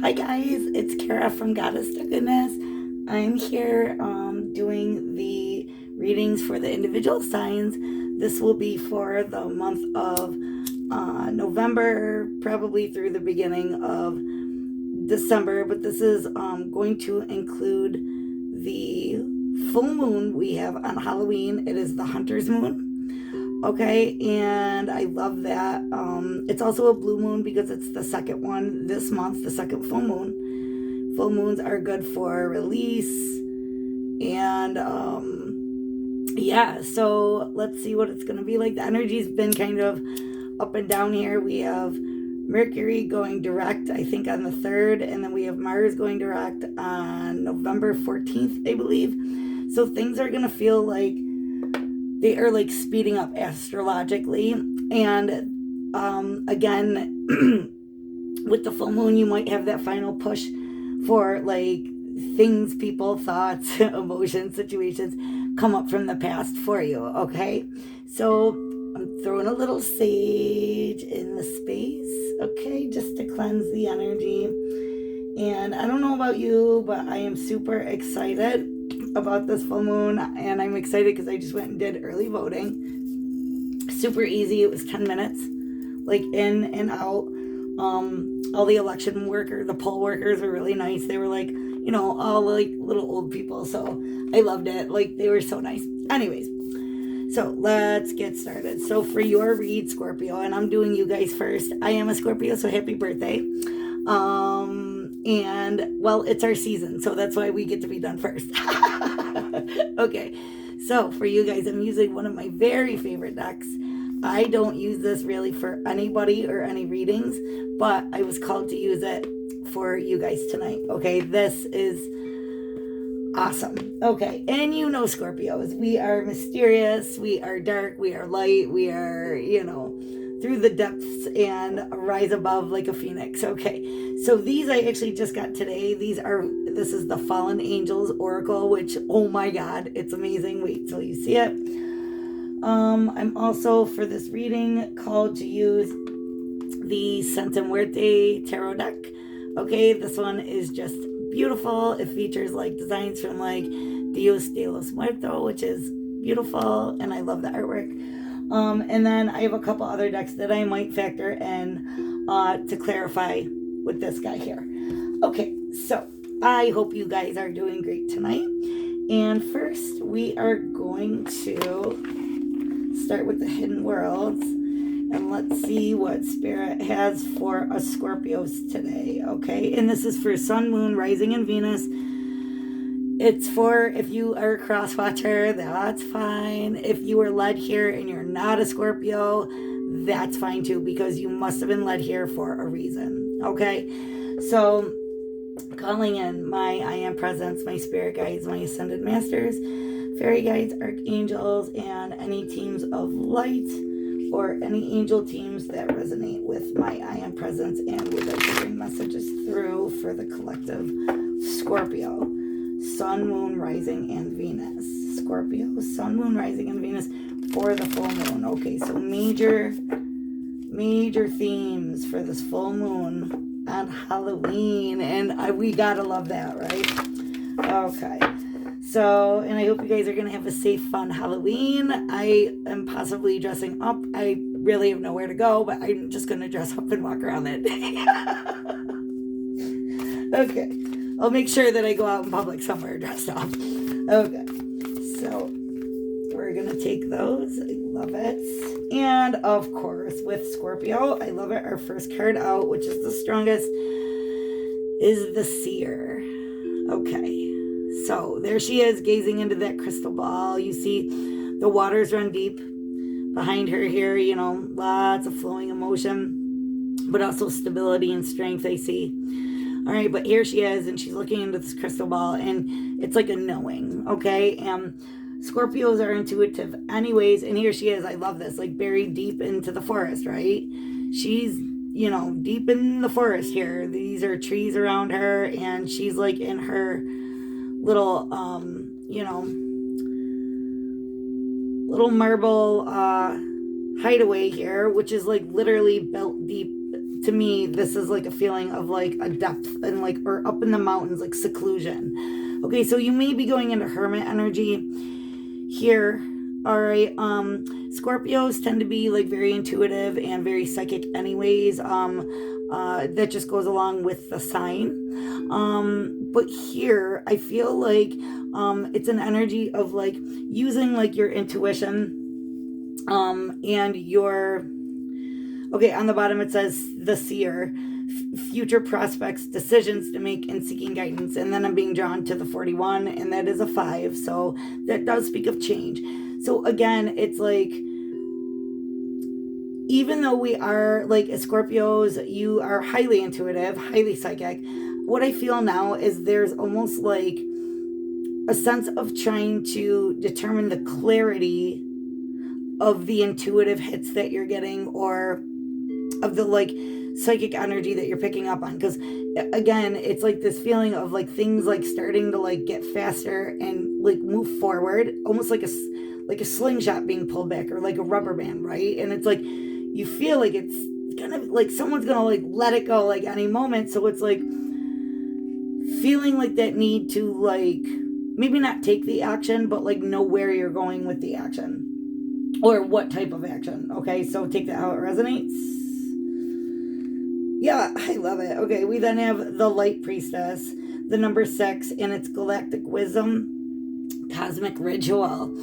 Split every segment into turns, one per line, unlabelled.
Hi guys, it's Kara from Goddess-to-Goodness. I'm here doing the readings for the individual signs. This will be for the month of November, probably through the beginning of December, but this is going to include the full moon we have on Halloween. It is the Hunter's Moon. Okay, and I love that. It's also a blue moon because it's the second one this month, the second full moon. Full moons are good for release. And yeah, so let's see what it's going to be like. The energy's been kind of up and down here. We have Mercury going direct, I think, on the 3rd, and then we have Mars going direct on November 14th, I believe. So things are going to feel like they are like speeding up astrologically. And again, with the full moon, you might have that final push for like things, people, thoughts, emotions, situations come up from the past for you. Okay, so I'm throwing a little sage in the space, okay, just to cleanse the energy. And I don't know about you, but I am super excited about this full moon, and I'm excited because I just went and did early voting. Super easy. It was 10 minutes, like in and out. All the election workers, the poll workers were really nice. They were like, you know, all like little old people, so I loved it. Like, they were so nice. Anyways, so let's get started. So for your read, Scorpio, and I'm doing you guys first. I am a Scorpio, so happy birthday. And well, it's our season, so that's why we get to be done first. Okay, so for you guys, I'm using one of my very favorite decks. I don't use this really for anybody or any readings, but I was called to use it for you guys tonight. Okay, this is awesome. Okay, and you know, Scorpios, we are mysterious, we are dark, we are light, we are, you know, through the depths and rise above like a phoenix. Okay, so these I actually just got today. This is the Fallen Angels Oracle, which, oh my god, it's amazing. Wait till you see it. I'm also, for this reading, called to use the Santa Muerte Tarot deck. Okay, this one is just beautiful. It features like designs from like Dios de los Muertos, which is beautiful, and I love the artwork. And then I have a couple other decks that I might factor in to clarify with this guy here. Okay, so I hope you guys are doing great tonight. And first, we are going to start with the Hidden Worlds. And let's see what Spirit has for us Scorpios today, okay? And this is for Sun, Moon, Rising, and Venus. It's for if you are a cross watcher, that's fine. If you were led here and you're not a Scorpio, that's fine too, because you must have been led here for a reason, okay? So, calling in my I Am Presence, my Spirit Guides, my Ascended Masters, Fairy Guides, Archangels, and any teams of light or any angel teams that resonate with my I Am Presence and would like to bring messages through for the collective Scorpio. Sun, Moon, Rising, and Venus. Scorpio, Sun, Moon, Rising, and Venus for the full moon. Okay, so major themes for this full moon on Halloween. And we gotta love that, right? Okay. So, and I hope you guys are going to have a safe, fun Halloween. I am possibly dressing up. I really have nowhere to go, but I'm just going to dress up and walk around that day. Okay. I'll make sure that I go out in public somewhere dressed up. Okay. So, we're going to take those. I love it. And, of course, with Scorpio, I love it. Our first card out, which is the strongest, is the Seer. Okay. So there she is, gazing into that crystal ball. You see the waters run deep behind her here, you know, lots of flowing emotion, but also stability and strength, I see. All right, but here she is, and she's looking into this crystal ball, and it's like a knowing, okay? Scorpios are intuitive anyways, and here she is. I love this, like buried deep into the forest, right? She's, you know, deep in the forest here. These are trees around her, and she's like in her little you know, little marble hideaway here, which is like literally built deep to me, this is like a feeling of like a depth and like, or up in the mountains, like seclusion. Okay, so you may be going into hermit energy here. All right, Scorpios tend to be like very intuitive and very psychic anyways. That just goes along with the sign. But here I feel like it's an energy of like using like your intuition and your, okay, on the bottom it says the seer, future prospects, decisions to make, and seeking guidance. And then I'm being drawn to the 41, and that is a 5. So that does speak of change. So again, it's like, even though we are like as Scorpios, you are highly intuitive, highly psychic. What I feel now is there's almost like a sense of trying to determine the clarity of the intuitive hits that you're getting, or of the like psychic energy that you're picking up on. Because again, it's like this feeling of like things like starting to like get faster and like move forward, almost like a slingshot being pulled back, or like a rubber band, right? And it's like you feel like it's gonna, like someone's gonna like let it go like any moment. So it's like feeling like that need to like maybe not take the action, but like know where you're going with the action, or what type of action. Okay, so take that how it resonates. Yeah, I love it. Okay, we then have the Light Priestess, the number 6, and it's galactic wisdom, cosmic ritual.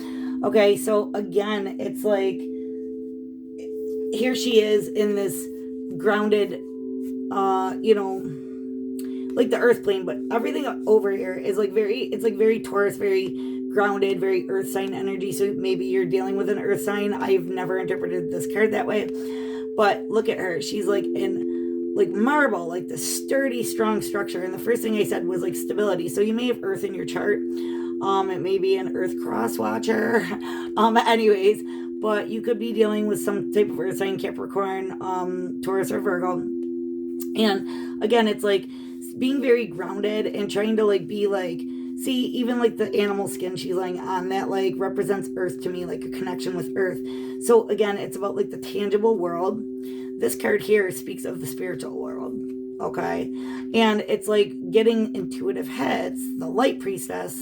Okay, so again, it's like here she is in this grounded, like the earth plane, but everything over here is like very Taurus, very grounded, very earth sign energy. So maybe you're dealing with an earth sign. I've never interpreted this card that way, but look at her. She's like in like marble, like the sturdy, strong structure. And the first thing I said was like stability. So you may have earth in your chart. It may be an earth cross watcher. Anyways, but you could be dealing with some type of earth sign, Capricorn, Taurus, or Virgo. And again, it's like being very grounded and trying to like be like, see, even like the animal skin she's laying on, that like represents earth to me, like a connection with earth. So again, it's about like the tangible world. This card here speaks of the spiritual world. Okay, and it's like getting intuitive heads, the Light Priestess,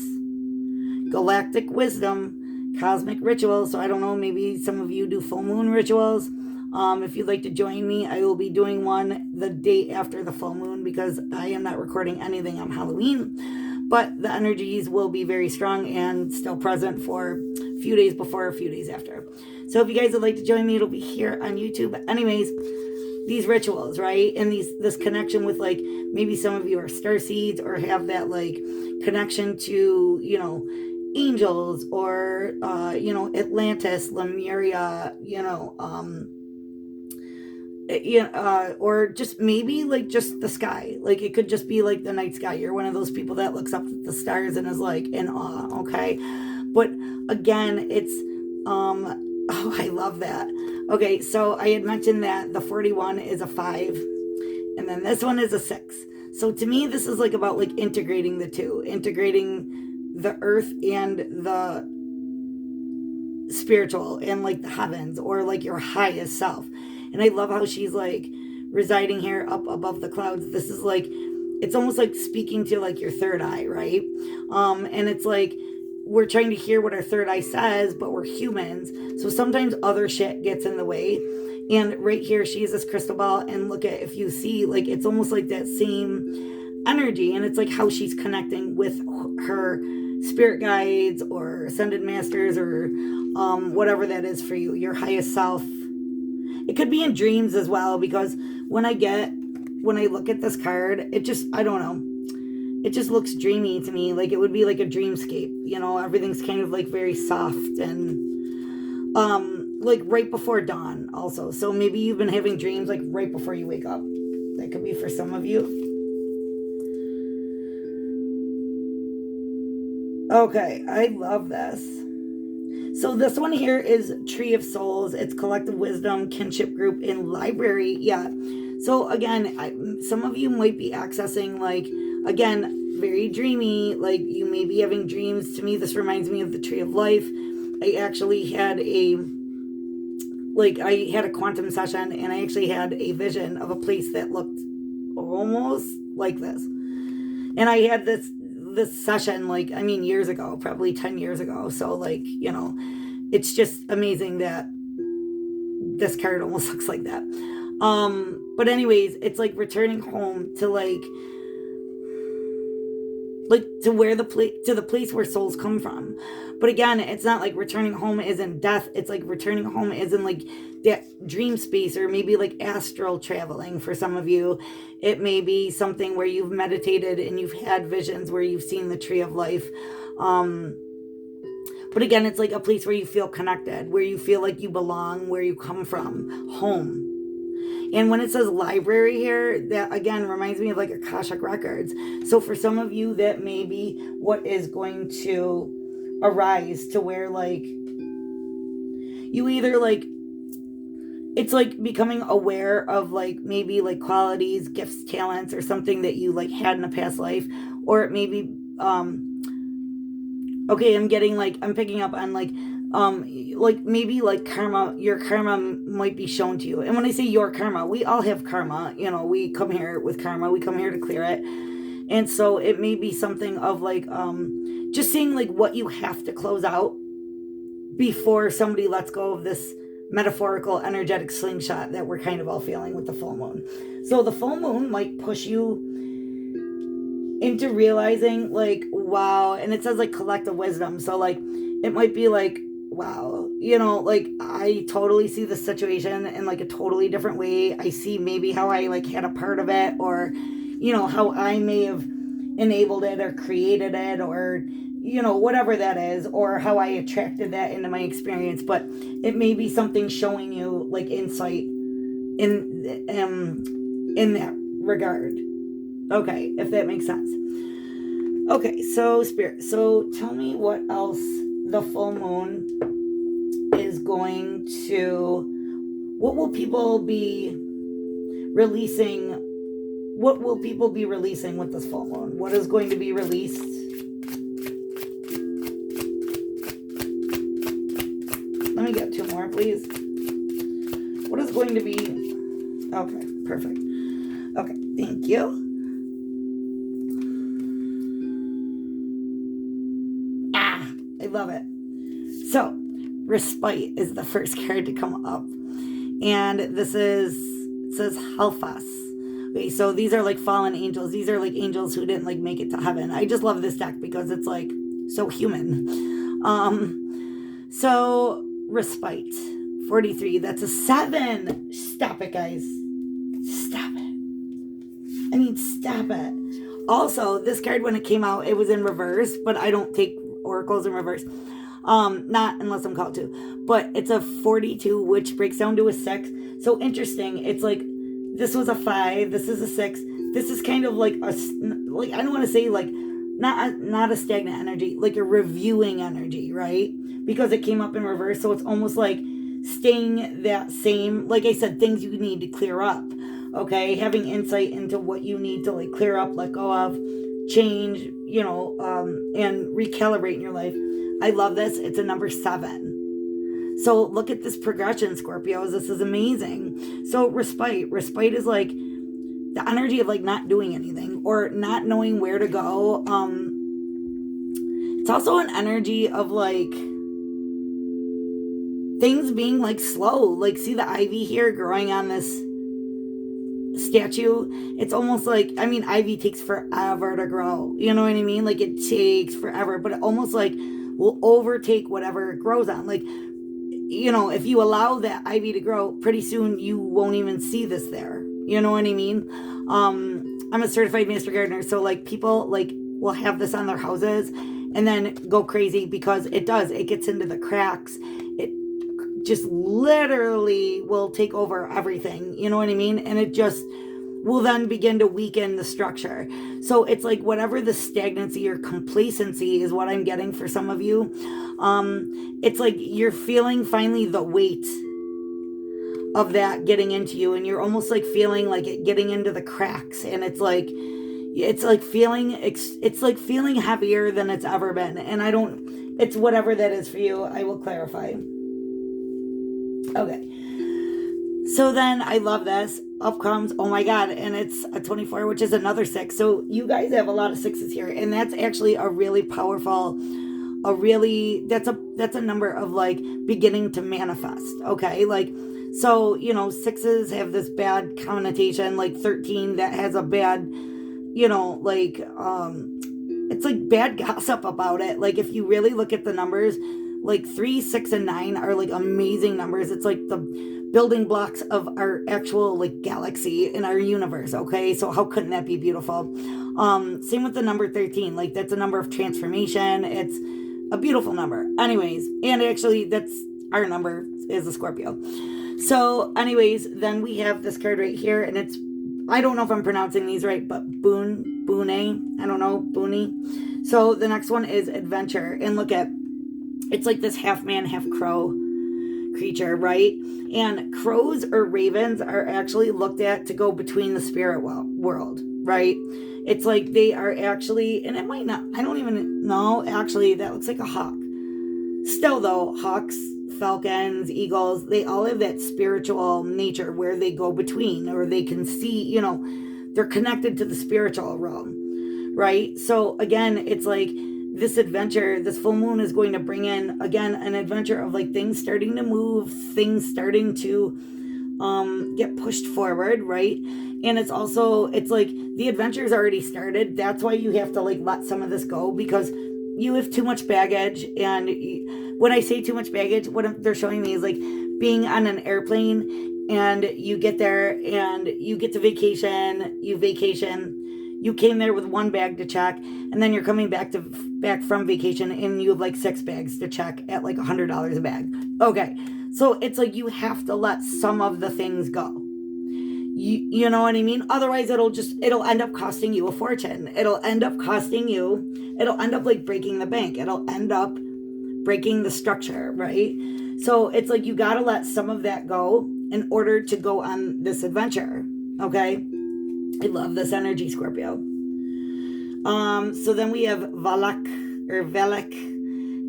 galactic wisdom, cosmic ritual. So I don't know, maybe some of you do full moon rituals. If you'd like to join me, I will be doing one the day after the full moon, because I am not recording anything on Halloween, but the energies will be very strong and still present for a few days before, a few days after. So if you guys would like to join me, it'll be here on YouTube. Anyways, these rituals, right? And this connection with like, maybe some of you are starseeds or have that like connection to, angels, or, Atlantis, Lemuria, or just maybe like just the sky. Like it could just be like the night sky. You're one of those people that looks up at the stars and is like in awe. Okay, but again, it's oh, I love that. Okay, so I had mentioned that the 41 is a 5, and then this one is a 6. So to me, this is like about like integrating the two, integrating the earth and the spiritual and like the heavens, or like your highest self. And I love how she's like residing here up above the clouds. This is like, it's almost like speaking to like your third eye, right? And it's like, we're trying to hear what our third eye says, but we're humans. So sometimes other shit gets in the way. And right here, she has this crystal ball. And look at, if you see, like, it's almost like that same energy. And it's like how she's connecting with her spirit guides or ascended masters, or whatever that is for you, your highest self. It could be in dreams as well, because when I look at this card, it just, I don't know. It just looks dreamy to me. Like it would be like a dreamscape, everything's kind of like very soft and like right before dawn also. So maybe you've been having dreams like right before you wake up. That could be for some of you. Okay, I love this. So this one here is Tree of Souls. It's collective wisdom, kinship group, and library. Yeah. So again, some of you might be accessing like, again, very dreamy, like you may be having dreams. To me, this reminds me of the Tree of Life. I actually had a like, I had a quantum session, and I actually had a vision of a place that looked almost like this. And I had this session, like, I mean, years ago, probably 10 years ago. So, like, you know, it's just amazing that this card almost looks like that. But anyways, it's like returning home to like to where the place where souls come from. But again, it's not like returning home isn't death. It's like returning home isn't like that dream space, or maybe like astral traveling for some of you. It may be something where you've meditated and you've had visions where you've seen the tree of life. But again, it's like a place where you feel connected, where you feel like you belong, where you come from, home. And when it says library here, that again reminds me of like Akashic Records. So for some of you, that may be what is going to arise, to where like you either like, it's like becoming aware of like maybe like qualities, gifts, talents, or something that you like had in a past life. Or it may be, okay, I'm picking up on like maybe like karma. Your karma might be shown to you. And when I say your karma, we all have karma. You know, we come here with karma. We come here to clear it. And so it may be something of like just seeing like what you have to close out before somebody lets go of this metaphorical energetic slingshot that we're kind of all feeling with the full moon. So the full moon might push you into realizing like, wow. And it says like collective wisdom. So like it might be like, wow, you know, like I totally see the situation in like a totally different way. I see maybe how I like had a part of it, or, you know, how I may have enabled it or created it, or, you know, whatever that is, or how I attracted that into my experience. But it may be something showing you like insight in that regard. Okay, if that makes sense. Okay, so Spirit, so tell me what else the full moon is going to, what will people be releasing? What will people be releasing with this full moon? What is going to be released? Let me get two more, please. What is going to be? Okay, perfect. Okay, thank you. I love it. So, respite is the first card to come up. And this is, it says Helphas. Okay, so these are like fallen angels. These are like angels who didn't like make it to heaven. I just love this deck because it's like so human. So respite 43. That's a 7. Stop it, guys. Stop it. I mean, stop it. Also, this card when it came out, it was in reverse, but I don't take oracles in reverse. Not unless I'm called to. But it's a 42, which breaks down to a 6. So interesting. It's like this was a 5. This is a 6. This is kind of like a, like, I don't want to say like not a stagnant energy, like a reviewing energy, right? Because it came up in reverse. So it's almost like staying that same, like I said, things you need to clear up. Okay, having insight into what you need to like clear up, let go of, change, you know, and recalibrate in your life. I love this. It's a number 7. So look at this progression, Scorpios. This is amazing. So respite is like the energy of like not doing anything or not knowing where to go. It's also an energy of like things being like slow. Like see the ivy here growing on this statue. It's almost like, I mean, ivy takes forever to grow. You know what I mean? Like it takes forever, but it almost like will overtake whatever it grows on. Like, you know, if you allow that ivy to grow, pretty soon you won't even see this there. You know what I mean? I'm a certified master gardener, so like people like will have this on their houses and then go crazy because it gets into the cracks. It just literally will take over everything. You know what I mean? And it just will then begin to weaken the structure. So it's like whatever the stagnancy or complacency is what I'm getting for some of you. It's like you're feeling finally the weight of that getting into you, and you're almost like feeling like it getting into the cracks, and it's like feeling heavier than it's ever been. And it's whatever that is for you. I will clarify. Okay. So then I love this. Up comes, oh my God, and it's a 24, which is another 6. So you guys have a lot of 6s here, and that's actually a really powerful, that's a number of like beginning to manifest. Okay, like, so 6s have this bad connotation, like 13 that has a bad, like it's like bad gossip about it. Like if you really look at the numbers, like 3, 6, and 9 are like amazing numbers. It's like the building blocks of our actual like galaxy in our universe. Okay, so how couldn't that be beautiful? Same with the number 13. Like that's a number of transformation. It's a beautiful number. Anyways, and actually that's our number is a Scorpio. So anyways, then we have this card right here, and it's, I don't know if I'm pronouncing these right, but Boone, I don't know, Booney. So the next one is adventure, and look at, it's like this half man, half crow creature, right? And crows or ravens are actually looked at to go between the spirit world, right? It's like they are actually, and it might not, I don't even know, actually that looks like a hawk. Still though, hawks, falcons, eagles, they all have that spiritual nature where they go between, or they can see, they're connected to the spiritual realm, right? So again, it's like this adventure, this full moon is going to bring in, again, an adventure of like things starting to move, things starting to get pushed forward, right? And it's also, it's like the adventure's already started. That's why you have to like let some of this go, because you have too much baggage. And when I say too much baggage, what they're showing me is like being on an airplane, and you get there and you get to vacation, you came there with 1 bag to check, and then you're coming back from vacation and you have like 6 bags to check at like $100 a bag. Okay, so it's like you have to let some of the things go. You know what I mean? Otherwise it'll end up costing you a fortune. It'll end up like breaking the bank. It'll end up breaking the structure, right? So it's like you gotta let some of that go in order to go on this adventure. Okay, I love this energy, Scorpio. So then we have Velek,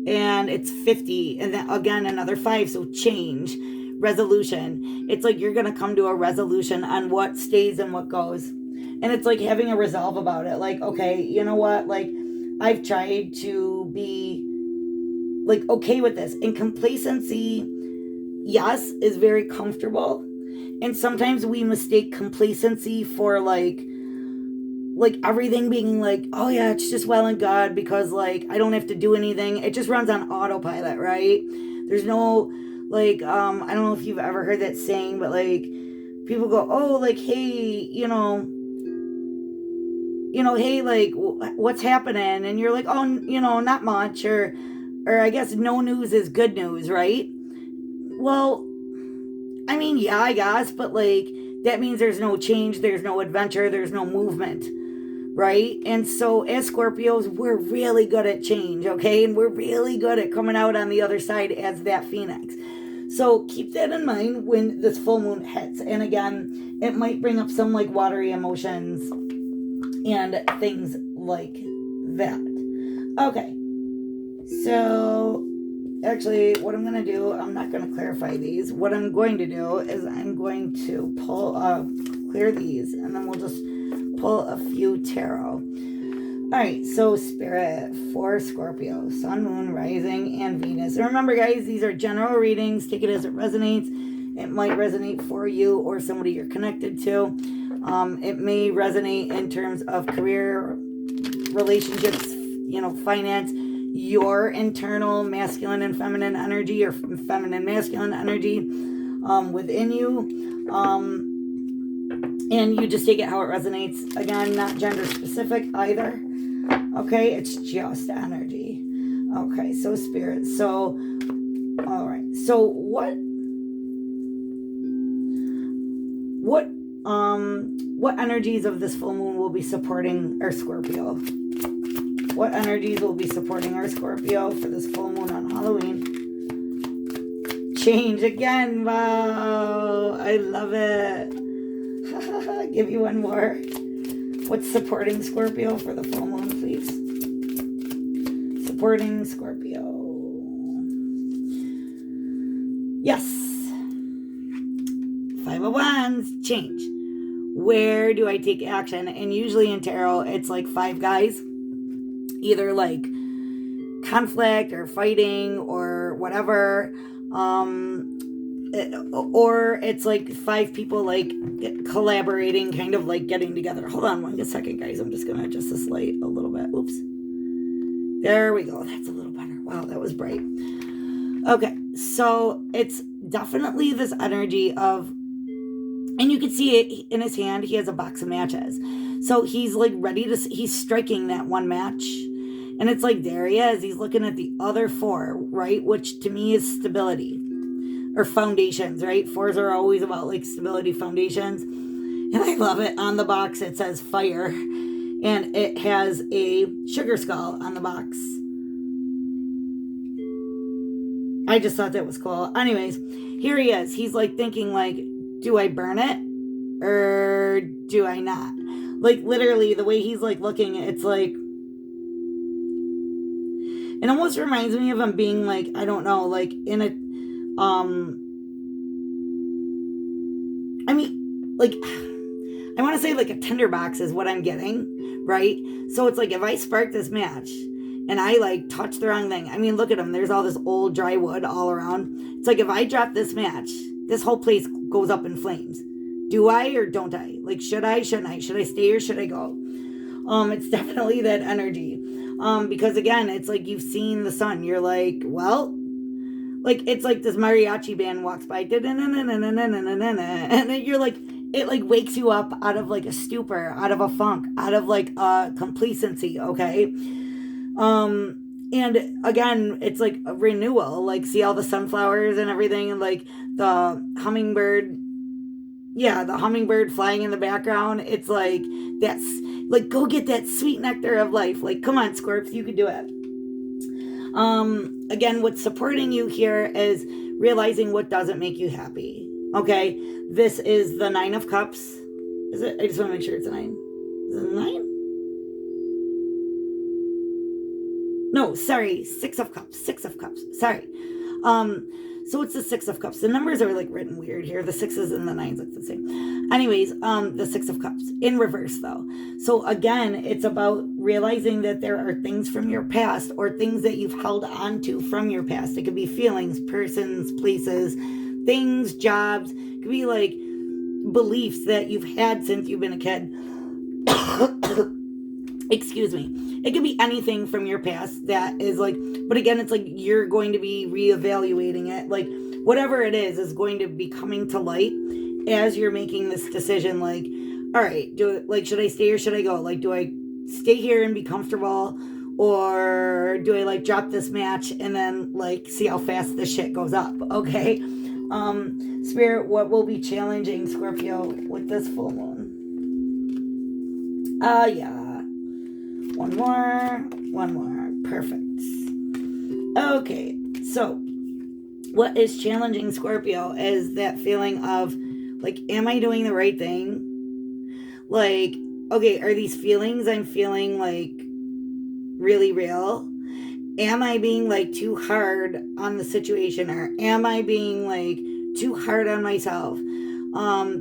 and it's 50, and then again another 5, so change, resolution. It's like you're gonna come to a resolution on what stays and what goes, and it's like having a resolve about it. Like, okay, you know what? Like, I've tried to be like okay with this, and complacency, yes, is very comfortable. And sometimes we mistake complacency for like everything being like, oh yeah, it's just well in God, because like I don't have to do anything. It just runs on autopilot, right? There's no like, I don't know if you've ever heard that saying, but like people go, oh, like, hey, hey, like, what's happening? And you're like, oh, not much, or I guess no news is good news, right? Well, I mean, yeah, I guess, but like that means there's no change, there's no adventure, there's no movement, right? And so as Scorpios, we're really good at change, okay? And we're really good at coming out on the other side as that phoenix. So keep that in mind when this full moon hits. And again, it might bring up some like watery emotions and things like that. Okay, so actually, what I'm going to do, I'm not going to clarify these. What I'm going to do is I'm going to clear these, and then we'll just pull a few tarot. All right, so Spirit for Scorpio, Sun, Moon, Rising, and Venus. And remember, guys, these are general readings. Take it as it resonates. It might resonate for you or somebody you're connected to. It may resonate in terms of career, relationships, finance, your internal masculine and feminine energy, or feminine masculine energy within you. And you just take it how it resonates. Again, not gender specific either. Okay, it's just energy. Okay, so Spirit. So, all right. So what energies of this full moon will be supporting our Scorpio? What energies will be supporting our Scorpio for this full moon on Halloween? Change again. Wow, I love it. Give you one more. What's supporting Scorpio for the full moon, please? Supporting Scorpio. Yes. 5 situations change. Where do I take action? And usually in tarot, it's like 5 guys, either like conflict or fighting or whatever, or it's like 5 people like collaborating, kind of like getting together. Hold on 1 second, guys. I'm just gonna adjust this light a little bit. Oops. There we go. That's a little better. Wow, that was bright. Okay, so it's definitely this energy of, and you can see it in his hand. He has a box of matches. So he's like ready to, he's striking that one match. And it's like, there he is. He's looking at the other 4, right? Which to me is stability or foundations, right? 4s are always about like stability, foundations. And I love it. On the box, it says fire. And it has a sugar skull on the box. I just thought that was cool. Anyways, here he is. He's like thinking like, do I burn it or do I not? Like literally the way he's like looking, it's like, it almost reminds me of him being like, I don't know, like in a, I mean, like, I want to say like a tinderbox is what I'm getting, right? So it's like, if I spark this match and I like touch the wrong thing, I mean, look at him. There's all this old dry wood all around. It's like, if I drop this match, this whole place goes up in flames. Do I or don't I? Like, should I, shouldn't I? Should I stay or should I go? It's definitely that energy. Because again, it's like you've seen the sun. You're like, well, like it's like this mariachi band walks by, and then you're like, it like wakes you up out of like a stupor, out of a funk, out of like complacency. Okay. And again, it's like a renewal. Like, see all the sunflowers and everything, and like the hummingbird. Yeah, the hummingbird flying in the background. It's like, that's like, go get that sweet nectar of life. Like, come on, Scorps, you can do it. Again, what's supporting you here is realizing what doesn't make you happy. Okay, this is the 9 of Cups. Is it? I just want to make sure it's a 9. Is it a 9? No, sorry, 6 of Cups. 6 of Cups. Sorry. So it's the 6 of Cups. The numbers are like written weird here. The 6s and the 9s look the same. Anyways, the 6 of Cups in reverse though. So again, it's about realizing that there are things from your past or things that you've held on to from your past. It could be feelings, persons, places, things, jobs. It could be like beliefs that you've had since you've been a kid. Excuse me. It could be anything from your past that is like, but again, it's like you're going to be reevaluating it. Like whatever it is going to be coming to light as you're making this decision. Like, all right, should I stay or should I go? Like, do I stay here and be comfortable, or do I like drop this match and then like see how fast this shit goes up? Okay. Spirit, what will be challenging Scorpio with this full moon? Yeah. One more. Perfect. Okay, so what is challenging Scorpio is that feeling of like, am I doing the right thing? Like, okay, are these feelings I'm feeling like really real? Am I being like too hard on the situation, or am I being like too hard on myself?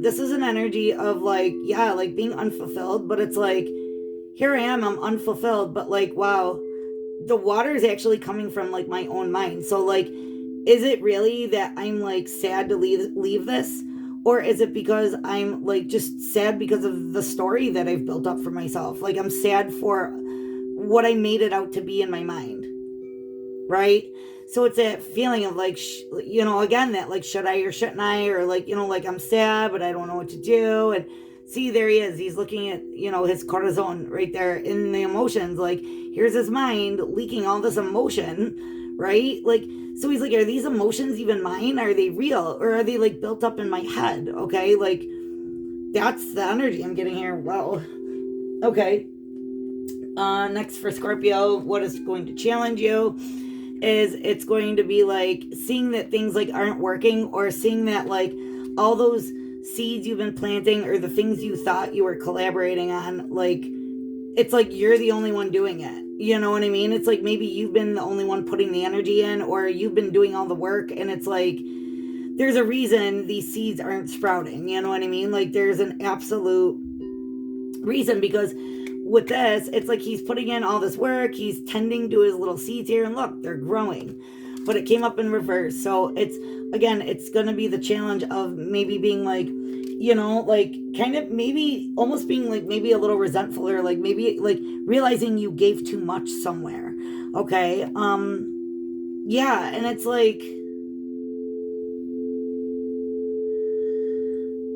This is an energy of like, yeah, like being unfulfilled, but it's like, here I am, I'm unfulfilled, but like, wow, the water is actually coming from like my own mind. So like, is it really that I'm like sad to leave this? Or is it because I'm like just sad because of the story that I've built up for myself? Like I'm sad for what I made it out to be in my mind. Right? So it's that feeling of like, again, that like, should I or shouldn't I? Or like, like I'm sad, but I don't know what to do. And see, there he is. He's looking at, his cortisone right there in the emotions. Like, here's his mind leaking all this emotion, right? Like, so he's like, are these emotions even mine? Are they real? Or are they like built up in my head? Okay. Like, that's the energy I'm getting here. Wow. Okay. Next for Scorpio, what is going to challenge you is it's going to be like seeing that things like aren't working, or seeing that like all those seeds you've been planting or the things you thought you were collaborating on, like it's like you're the only one doing it. You know what I mean? It's like maybe you've been the only one putting the energy in, or you've been doing all the work, and it's like there's a reason these seeds aren't sprouting. You know what I mean? Like, there's an absolute reason, because with this, it's like he's putting in all this work, he's tending to his little seeds here, and look, they're growing. But it came up in reverse. So it's, again, it's going to be the challenge of maybe being like, you know, like kind of maybe almost being like maybe a little resentful, or like maybe like realizing you gave too much somewhere. Okay. Yeah. And it's like,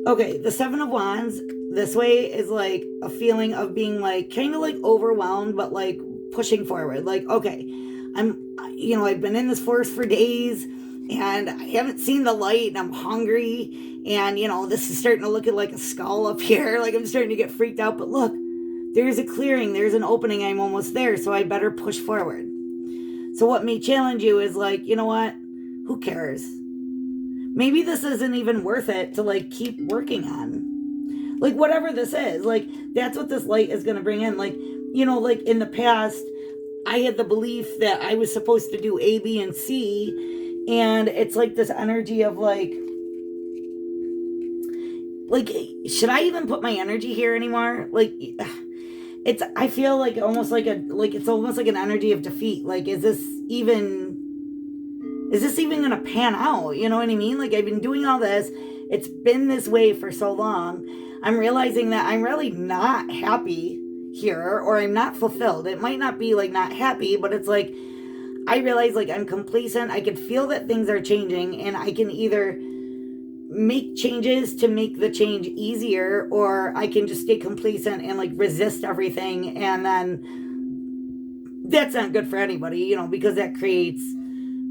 okay, the Seven of Wands this way is like a feeling of being like kind of like overwhelmed, but like pushing forward. Like, okay, I've been in this forest for days and I haven't seen the light and I'm hungry. And, this is starting to look like a skull up here. Like, I'm starting to get freaked out. But look, there's a clearing. There's an opening. I'm almost there. So I better push forward. So what may challenge you is like, you know what? Who cares? Maybe this isn't even worth it to like keep working on. Like, whatever this is, like, that's what this light is going to bring in. Like, like in the past, I had the belief that I was supposed to do A, B, and C. And it's like this energy of like, should I even put my energy here anymore? Like, I feel like almost like it's almost like an energy of defeat. Like, is this even going to pan out? You know what I mean? Like, I've been doing all this. It's been this way for so long. I'm realizing that I'm really not happy here, or I'm not fulfilled. It might not be like not happy, but it's like, I realize like I'm complacent. I can feel that things are changing, and I can either make changes to make the change easier, or I can just stay complacent and like resist everything. And then that's not good for anybody, because that creates,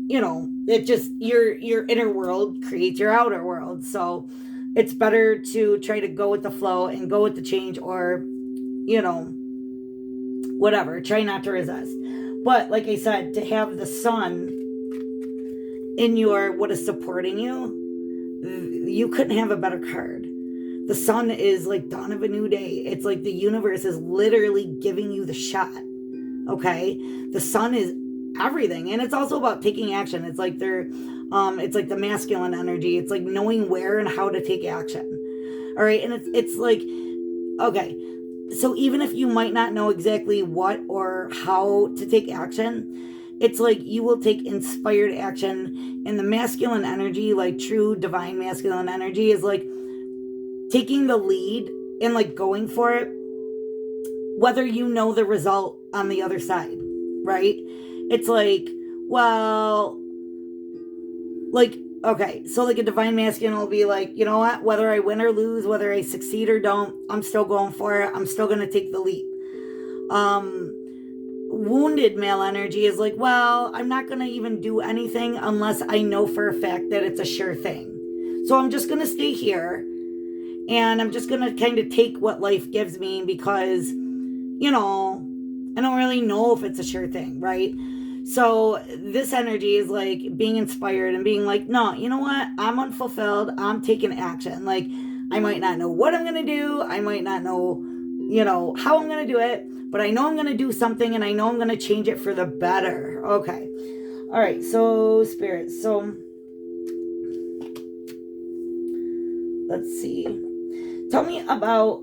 it just, your inner world creates your outer world. So it's better to try to go with the flow and go with the change, or, whatever, try not to resist. But like I said, to have the sun in your, what is supporting you, you couldn't have a better card. The sun is like dawn of a new day. It's like the universe is literally giving you the shot. Okay? The sun is everything. And it's also about taking action. It's like it's like the masculine energy. It's like knowing where and how to take action. All right? And it's like, okay, so even if you might not know exactly what or how to take action, it's like you will take inspired action. And the masculine energy, like true divine masculine energy, is like taking the lead and like going for it, whether you know the result on the other side, right? It's like, well, like, okay, so like a divine masculine will be like, you know what, whether I win or lose, whether I succeed or don't, I'm still going for it. I'm still going to take the leap. Wounded male energy is like, well, I'm not going to even do anything unless I know for a fact that it's a sure thing. So I'm just going to stay here, and I'm just going to kind of take what life gives me, because, I don't really know if it's a sure thing, right? So this energy is like being inspired and being like, no, you know what? I'm unfulfilled. I'm taking action. Like, I might not know what I'm going to do. I might not know, how I'm going to do it, but I know I'm going to do something, and I know I'm going to change it for the better. Okay. All right. So Spirit. So let's see. Tell me about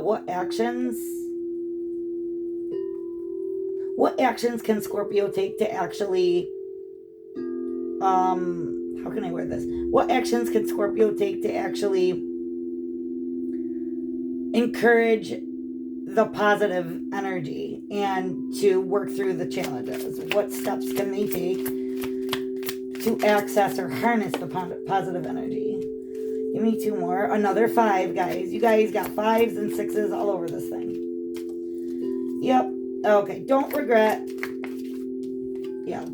what actions can Scorpio take to actually, how can I word this? What actions can Scorpio take to actually encourage the positive energy and to work through the challenges? What steps can they take to access or harness the positive energy? Give me 2 more. Another 5, guys. You guys got 5s and 6s all over this thing. Yep. Okay. Don't regret. Yeah.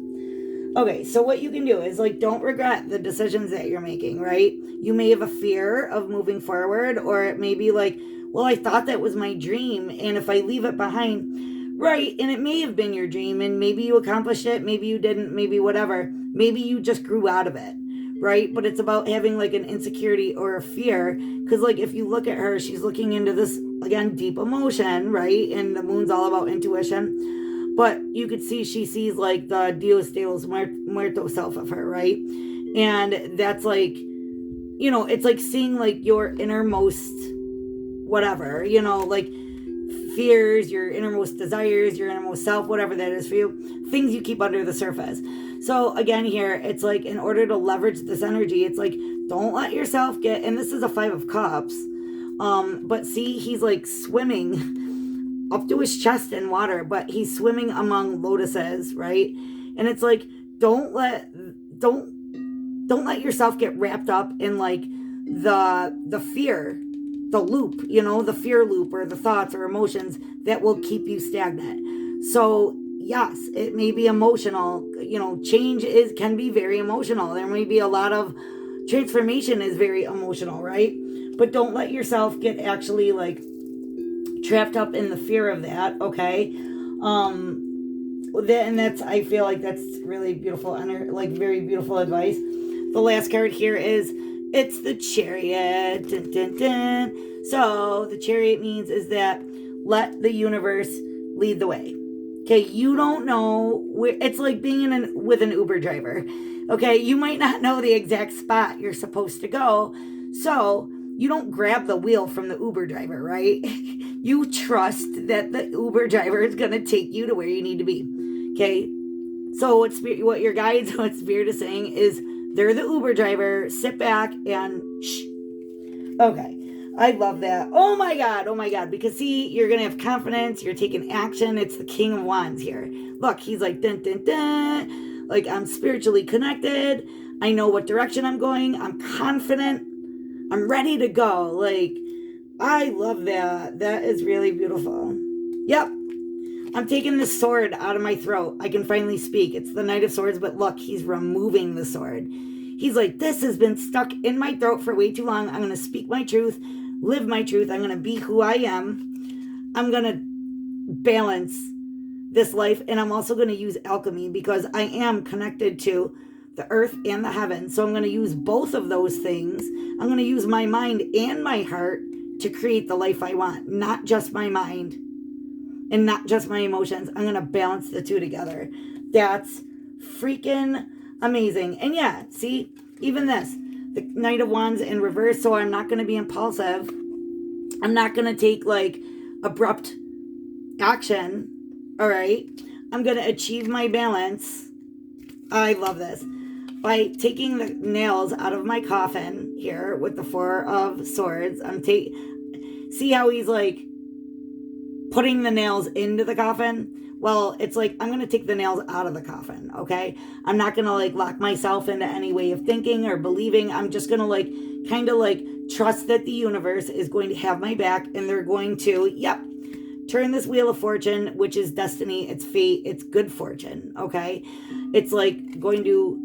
Okay. So what you can do is like, don't regret the decisions that you're making, right? You may have a fear of moving forward, or it may be like, well, I thought that was my dream, and if I leave it behind, right? And it may have been your dream, and maybe you accomplished it, maybe you didn't, maybe whatever. Maybe you just grew out of it, right? But it's about having like an insecurity or a fear, because like if you look at her, she's looking into this, again, deep emotion, right? And the moon's all about intuition. But you could see she sees like the Dios de los muerto self of her, right? And that's like, you know, it's like seeing like your innermost whatever, you know, like fears, your innermost desires, your innermost self, whatever that is for you, things you keep under the surface. So again, here, it's like, in order to leverage this energy, it's like, don't let yourself get, and this is a 5 of Cups, but see, he's like swimming up to his chest in water, but he's swimming among lotuses, right? And it's like, don't let yourself get wrapped up in like the fear, the loop, you know, the fear loop, or the thoughts or emotions that will keep you stagnant. So yes, it may be emotional, you know, change can be very emotional. There may be a lot of transformation is very emotional, right? But don't let yourself get actually like trapped up in the fear of that, okay? And that's, I feel like that's really beautiful, like very beautiful advice. The last card here is, it's the Chariot. Dun, dun, dun. So the Chariot means is that let the universe lead the way. Okay, you don't know where, it's like being with an Uber driver. Okay, you might not know the exact spot you're supposed to go, so you don't grab the wheel from the Uber driver, right? You trust that the Uber driver is going to take you to where you need to be. Okay, so what your guides, what Spirit is saying is, they're the Uber driver. Sit back and shh. Okay. I love that. Oh my God. Because see, you're going to have confidence. You're taking action. It's the King of Wands here. Look, he's like, dun, dun, dun. Like, I'm spiritually connected. I know what direction I'm going. I'm confident. I'm ready to go. Like, I love that. That is really beautiful. Yep. I'm taking this sword out of my throat. I can finally speak. It's the Knight of Swords, but look, he's removing the sword. He's like, this has been stuck in my throat for way too long. I'm going to speak my truth, live my truth. I'm going to be who I am. I'm going to balance this life. And I'm also going to use alchemy, because I am connected to the earth and the heavens. So I'm going to use both of those things. I'm going to use my mind and my heart to create the life I want, not just my mind and not just my emotions. I'm going to balance the two together. That's freaking amazing. And yeah, see, even this, the Knight of Wands in reverse. So I'm not going to be impulsive. I'm not going to take like abrupt action. All right. I'm going to achieve my balance. I love this. By taking the nails out of my coffin here with the 4 of Swords. See how he's like putting the nails into the coffin? Well, it's like, I'm going to take the nails out of the coffin, okay? I'm not going to like lock myself into any way of thinking or believing. I'm just going to like kind of like trust that the universe is going to have my back, and they're going to, yep, turn this wheel of fortune, which is destiny, it's fate, it's good fortune, okay? It's like going to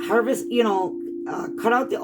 harvest, cut out the